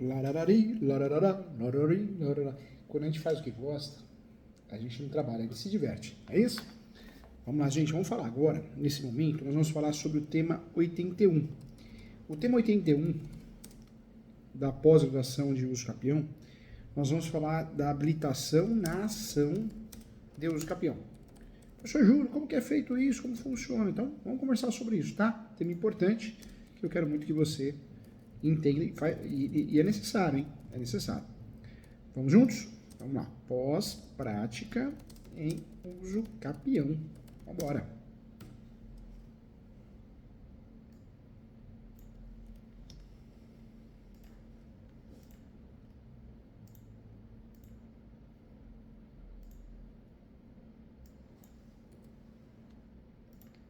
Lararari, lararara, larari, larará. Quando a gente faz o que gosta, a gente não trabalha, a gente se diverte. É isso? Vamos lá, gente. Vamos falar agora, nesse momento, nós vamos falar sobre o tema 81. O tema 81 da pós-graduação de uso capião, nós vamos falar da habilitação na ação de uso capião. Professor Júlio, como que é feito isso? Como funciona? Então, vamos conversar sobre isso, tá? Tema importante que eu quero muito que você entenda e é necessário, hein? É necessário. Vamos juntos? Vamos lá. Pós-prática em uso capião. Vamos embora.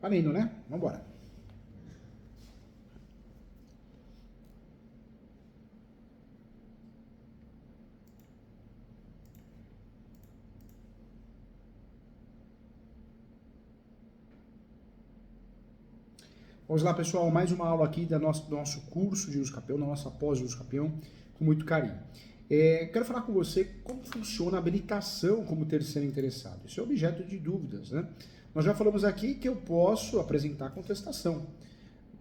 Valendo, né? Vamos embora. Vamos lá, pessoal, mais uma aula aqui do nosso curso de uso capião, da nossa pós de uso capião, com muito carinho. Quero falar com você como funciona a habilitação como terceiro interessado. Isso é objeto de dúvidas, né? Nós já falamos aqui que eu posso apresentar contestação,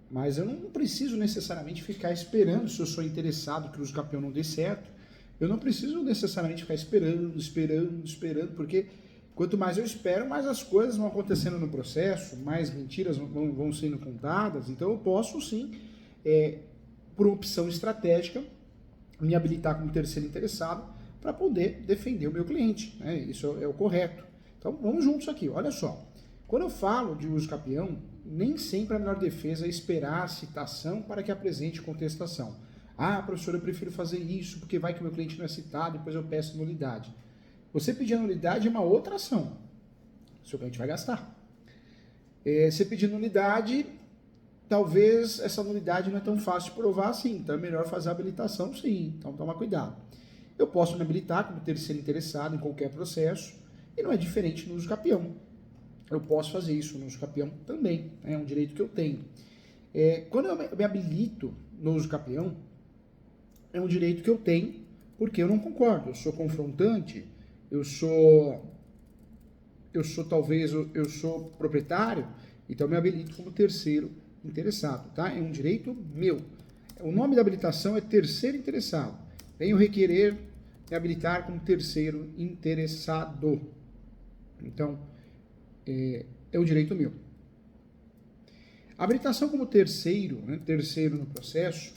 mas eu não preciso necessariamente ficar esperando se eu sou interessado que o uso capião não dê certo. Eu não preciso necessariamente ficar esperando, porque quanto mais eu espero, mais as coisas vão acontecendo no processo, mais mentiras vão sendo contadas. Então eu posso sim, por opção estratégica, me habilitar como terceiro interessado para poder defender o meu cliente, né? Isso é o correto. Então vamos juntos aqui, olha só. Quando eu falo de uso capião, nem sempre a melhor defesa é esperar a citação para que apresente contestação. Ah, professor, eu prefiro fazer isso porque vai que o meu cliente não é citado, depois eu peço nulidade. Você pedir a nulidade é uma outra ação. O seu cliente vai gastar. Você pedir nulidade, talvez essa nulidade não é tão fácil de provar assim. Então é melhor fazer a habilitação sim. Então toma cuidado. Eu posso me habilitar como terceiro interessado em qualquer processo. E não é diferente no uso capião. Eu posso fazer isso no uso capião também. É um direito que eu tenho. Quando eu me habilito no uso capião, é um direito que eu tenho porque eu não concordo. Eu sou confrontante. Eu sou proprietário, então eu me habilito como terceiro interessado, tá? É um direito meu. O nome da habilitação é terceiro interessado. Venho requerer me habilitar como terceiro interessado. Então, é um direito meu. A habilitação como terceiro, né, terceiro no processo,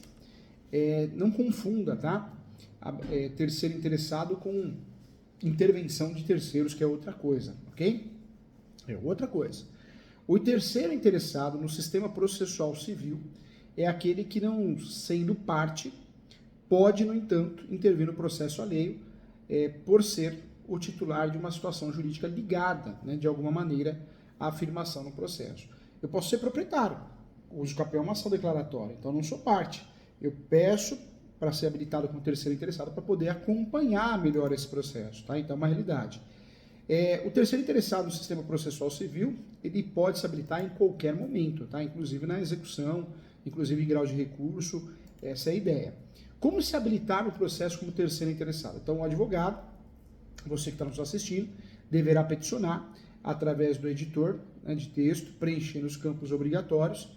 não confunda, tá? Terceiro interessado com intervenção de terceiros, que é outra coisa, ok? É outra coisa. O terceiro interessado no sistema processual civil é aquele que, não sendo parte, pode, no entanto, intervir no processo alheio por ser o titular de uma situação jurídica ligada, né, de alguma maneira, à afirmação no processo. Eu posso ser proprietário. O uso capião é uma ação declaratória, então eu não sou parte. Eu peço para ser habilitado como terceiro interessado para poder acompanhar melhor esse processo, tá? Então é uma realidade. O terceiro interessado no sistema processual civil, ele pode se habilitar em qualquer momento, tá? Inclusive na execução, inclusive em grau de recurso, essa é a ideia. Como se habilitar no processo como terceiro interessado? Então o advogado, você que está nos assistindo, deverá peticionar através do editor, né, de texto, preenchendo os campos obrigatórios,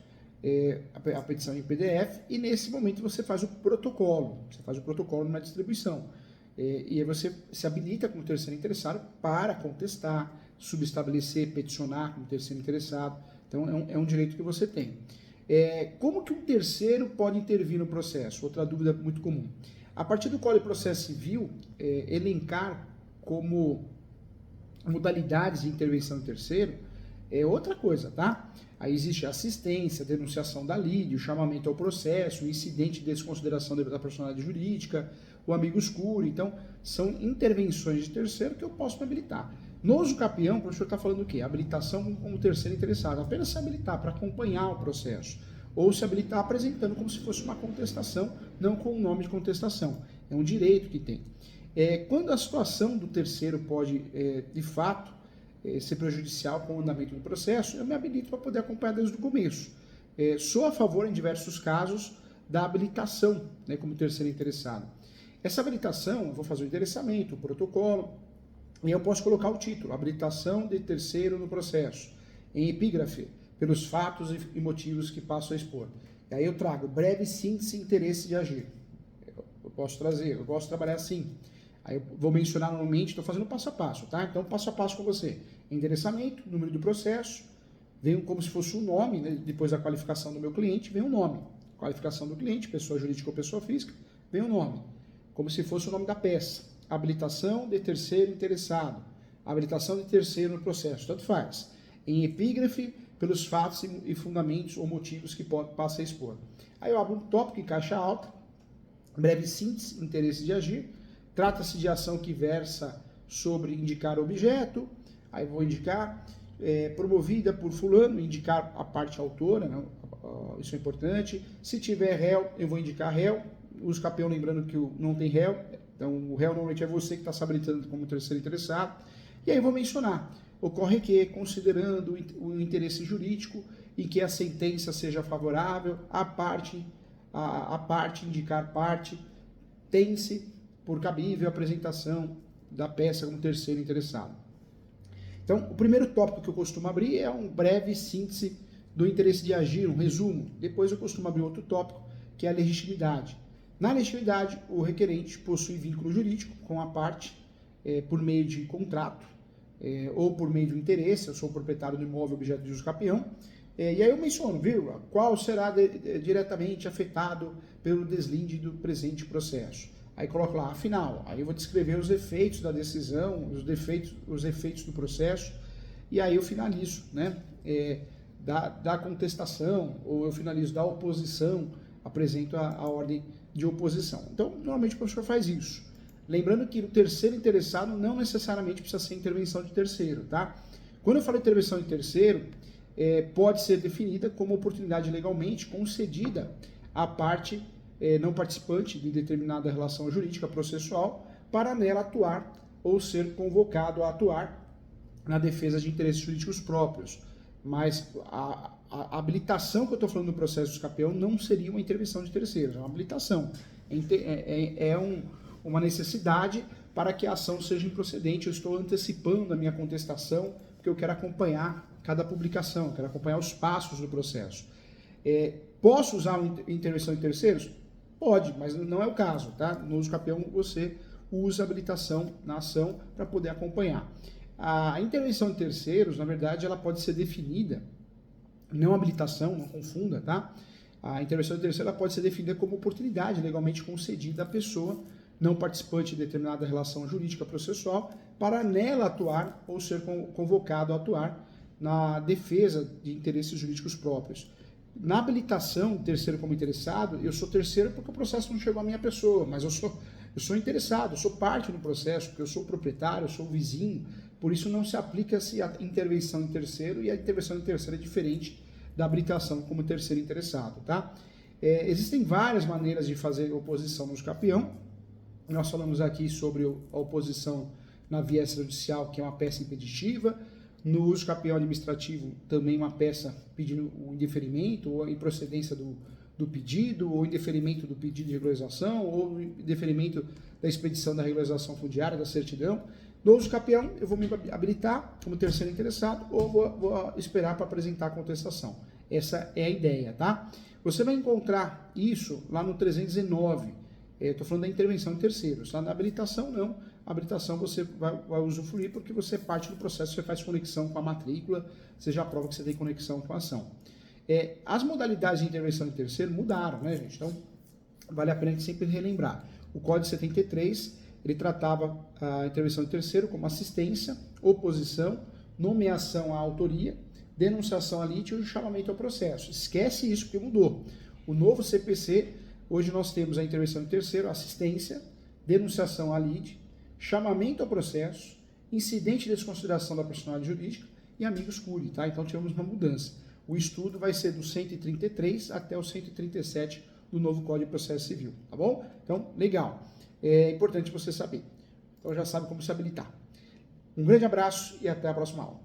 a petição em PDF, e nesse momento você faz o protocolo na distribuição. E aí você se habilita como terceiro interessado para contestar, subestabelecer, peticionar como terceiro interessado. Então é um direito que você tem. Como que um terceiro pode intervir no processo? Outra dúvida muito comum. A partir do Código de Processo Civil, elencar como modalidades de intervenção do terceiro é outra coisa, tá? Aí existe a assistência, a denunciação da lide, o chamamento ao processo, o incidente de desconsideração da personalidade jurídica, o amigo escuro. Então, são intervenções de terceiro que eu posso me habilitar. No uso capião, o professor está falando o quê? Habilitação como terceiro interessado. Apenas se habilitar para acompanhar o processo. Ou se habilitar apresentando como se fosse uma contestação, não com o nome de contestação. É um direito que tem. Quando a situação do terceiro pode, de fato, ser prejudicial com o andamento do processo, eu me habilito para poder acompanhar desde o começo. Sou a favor, em diversos casos, da habilitação, né, como terceiro interessado. Essa habilitação, eu vou fazer o endereçamento, o protocolo, e eu posso colocar o título, habilitação de terceiro no processo, em epígrafe, pelos fatos e motivos que passo a expor. E aí eu trago breve síntese e interesse de agir. Eu posso trazer, eu gosto de trabalhar assim. Aí eu vou mencionar normalmente, estou fazendo passo a passo, tá? Então, passo a passo com você. Endereçamento, número do processo, vem como se fosse o nome, né? Depois da qualificação do meu cliente, vem o nome. Qualificação do cliente, pessoa jurídica ou pessoa física, vem o nome. Como se fosse o nome da peça. Habilitação de terceiro interessado. Habilitação de terceiro no processo, tanto faz. Em epígrafe, pelos fatos e fundamentos ou motivos que passa a expor. Aí eu abro um tópico em caixa alta, breve síntese, interesse de agir. Trata-se de ação que versa sobre indicar objeto, aí vou indicar, promovida por fulano, indicar a parte autora, né? Isso é importante. Se tiver réu, eu vou indicar réu. Uso capião lembrando que não tem réu, então o réu normalmente é você que está se habilitando como terceiro interessado. E aí eu vou mencionar, ocorre que, considerando o interesse jurídico em que a sentença seja favorável, a parte indicar parte, tem-se por cabível a apresentação da peça como terceiro interessado. Então, o primeiro tópico que eu costumo abrir é um breve síntese do interesse de agir, um resumo. Depois eu costumo abrir outro tópico, que é a legitimidade. Na legitimidade, o requerente possui vínculo jurídico com a parte por meio de contrato ou por meio de um interesse. Eu sou o proprietário do imóvel objeto de uso capião. E aí eu menciono, vírgula, qual será diretamente afetado pelo deslinde do presente processo. Aí coloco lá, afinal, aí eu vou descrever os efeitos da decisão, os efeitos do processo, e aí eu finalizo, né, da contestação, ou eu finalizo da oposição, apresento a ordem de oposição. Então, normalmente o professor faz isso. Lembrando que o terceiro interessado não necessariamente precisa ser intervenção de terceiro, tá? Quando eu falo intervenção de terceiro, pode ser definida como oportunidade legalmente concedida à parte não participante de determinada relação jurídica processual para nela atuar ou ser convocado a atuar na defesa de interesses jurídicos próprios. Mas a habilitação que eu estou falando no processo de capião não seria uma intervenção de terceiros, é uma habilitação. Uma necessidade para que a ação seja improcedente. Eu estou antecipando a minha contestação, porque eu quero acompanhar cada publicação, quero acompanhar os passos do processo. Posso usar uma intervenção de terceiros? Pode, mas não é o caso, tá? No uso capião você usa a habilitação na ação para poder acompanhar. A intervenção de terceiros, na verdade, ela pode ser definida, não habilitação, não confunda, tá? A intervenção de terceiro ela pode ser definida como oportunidade legalmente concedida à pessoa não participante de determinada relação jurídica processual para nela atuar ou ser convocado a atuar na defesa de interesses jurídicos próprios. Na habilitação, terceiro como interessado, eu sou terceiro porque o processo não chegou à minha pessoa, mas eu sou interessado, eu sou parte do processo, porque eu sou proprietário, eu sou vizinho, por isso não se aplica-se a intervenção em terceiro, e a intervenção em terceiro é diferente da habilitação como terceiro interessado, tá? Existem várias maneiras de fazer oposição no uso capião. Nós falamos aqui sobre a oposição na via extrajudicial, que é uma peça impeditiva. No uso capião administrativo, também uma peça pedindo o indeferimento ou a improcedência do pedido, ou indeferimento do pedido de regularização, ou indeferimento da expedição da regularização fundiária, da certidão. No uso capião, eu vou me habilitar como terceiro interessado ou vou esperar para apresentar a contestação. Essa é a ideia, tá? Você vai encontrar isso lá no 319. Estou falando da intervenção em terceiros, tá? Na habilitação, não. A habilitação você vai usufruir porque você parte do processo, você faz conexão com a matrícula, você já prova que você tem conexão com a ação. As modalidades de intervenção em terceiro mudaram, né, gente? Então, vale a pena sempre relembrar. O Código 73, ele tratava a intervenção em terceiro como assistência, oposição, nomeação à autoria, denunciação à lítio e chamamento ao processo. Esquece isso, porque mudou. O novo CPC, hoje nós temos a intervenção em terceiro, assistência, denunciação à lide, chamamento ao processo, incidente de desconsideração da personalidade jurídica e amigos curi, tá? Então tivemos uma mudança. O estudo vai ser do 133 até o 137 do novo Código de Processo Civil, tá bom? Então, legal. É importante você saber. Então já sabe como se habilitar. Um grande abraço e até a próxima aula.